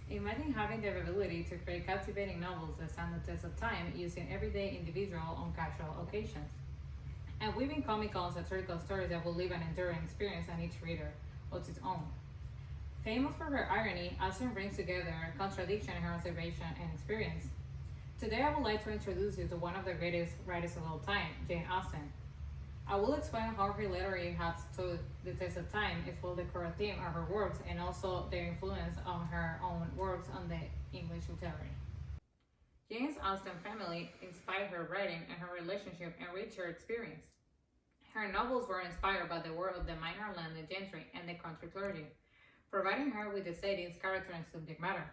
Imagine having the ability to create captivating novels that stand the test of time using everyday individual on casual occasions, and weaving comical and satirical stories that will leave an enduring experience on each reader of its own. Famous for her irony, Austen brings together contradiction in her observation and experience. Today, I would like to introduce you to one of the greatest writers of all time, Jane Austen. I will explain how her literary has stood the test of time, as well the core theme of her works, and also their influence on her own works on the English literary. Jane's Austen family inspired her writing and her relationship enriched her experience. Her novels were inspired by the world of the minor landed gentry and the country clergy, providing her with the settings, character, and subject matter.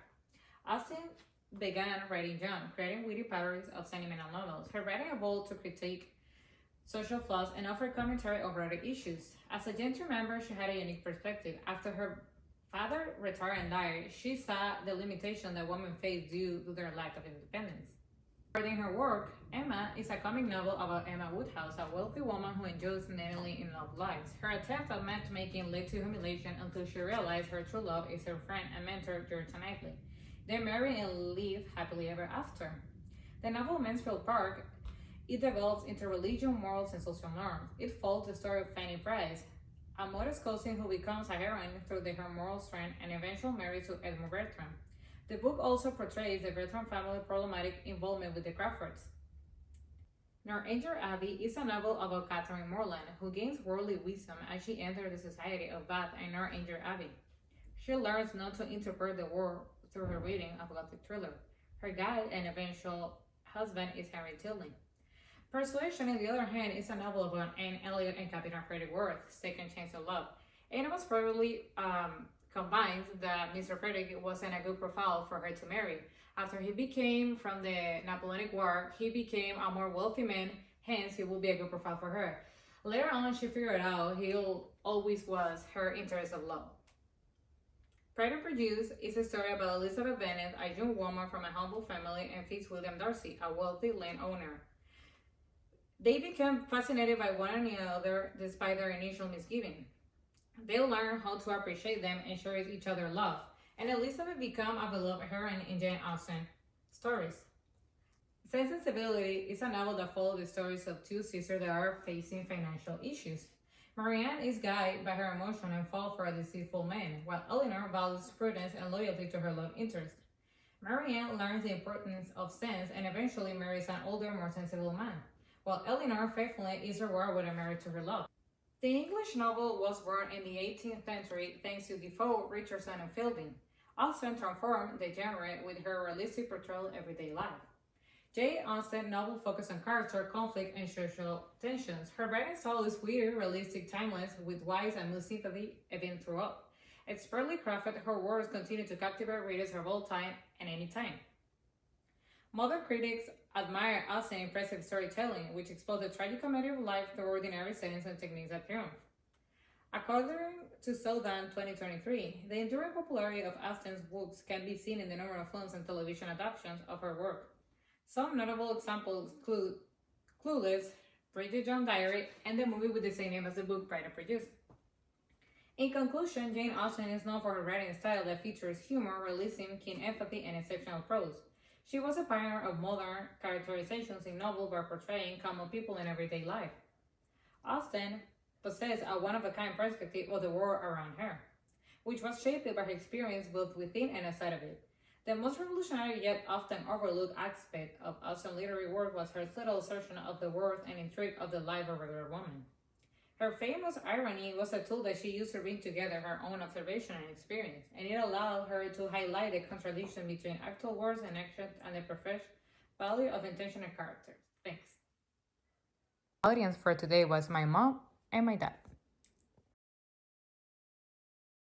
Austen began writing young, creating witty parodies of sentimental novels. Her writing evolved to critique social flaws and offer commentary on broader issues. As a gentry member, she had a unique perspective. After her father retired and died, she saw the limitation that women face due to their lack of independence. Regarding her work, Emma is a comic novel about Emma Woodhouse, a wealthy woman who enjoys nearly in love lives. Her attempt at matchmaking led to humiliation until she realized her true love is her friend and mentor, George Knightley. They marry and live happily ever after. The novel Mansfield Park, it develops into religion, morals, and social norms. It follows the story of Fanny Price, a modest cousin who becomes a heroine through her moral strength and eventual marriage to Edmund Bertram. The book also portrays the Bertram family problematic involvement with the Crawfords. Northanger Abbey is a novel about Catherine Morland, who gains worldly wisdom as she enters the society of Bath and Northanger Abbey. She learns not to interpret the world through her reading of Gothic thriller. Her guide and eventual husband is Henry Tilney. Persuasion, on the other hand, is a novel about Anne Elliot and Captain Frederick Worth's second chance of love. Anne was probably convinced that Mr. Frederick wasn't a good profile for her to marry. After he became from the Napoleonic War, he became a more wealthy man, hence he would be a good profile for her. Later on, she figured out he always was her interest of love. Pride and Prejudice is a story about Elizabeth Bennet, a young woman from a humble family, and Fitzwilliam Darcy, a wealthy landowner. They become fascinated by one another despite their initial misgiving. They learn how to appreciate them and share each other love, and Elizabeth becomes a beloved heroine in Jane Austen stories. Sense and Sensibility is a novel that follows the stories of two sisters that are facing financial issues. Marianne is guided by her emotion and falls for a deceitful man, while Elinor values prudence and loyalty to her love interest. Marianne learns the importance of sense and eventually marries an older, more sensible man, while Elinor faithfully is rewarded with a marriage to her love. The English novel was born in the 18th century thanks to Defoe, Richardson, and Fielding. Austen transformed the genre with her realistic portrayal of everyday life. Jane Austen novel focused on character, conflict, and social tensions. Her writing style is weird, realistic, timeless, with wise and mood sympathy even throughout. Expertly crafted, her works continue to captivate readers of all time and any time. Modern critics admire Austen's impressive storytelling, which explores the tragic comedy of life through ordinary settings and techniques that triumph. According to Southern 2023, the enduring popularity of Austen's books can be seen in the number of films and television adaptations of her work. Some notable examples include Clueless, Bridget Jones's Diary, and the movie with the same name as the book Pride and Prejudice. In conclusion, Jane Austen is known for her writing style that features humor, realism, keen empathy, and exceptional prose. She was a pioneer of modern characterizations in novels by portraying common people in everyday life. Austen possessed a one-of-a-kind perspective of the world around her, which was shaped by her experience both within and outside of it. The most revolutionary yet often overlooked aspect of Austen's literary work was her subtle assertion of the worth and intrigue of the life of a regular woman. Her famous irony was a tool that she used to bring together her own observation and experience, and it allowed her to highlight the contradiction between actual words and actions and the professed value of intentional characters. Thanks. The audience for today was my mom and my dad.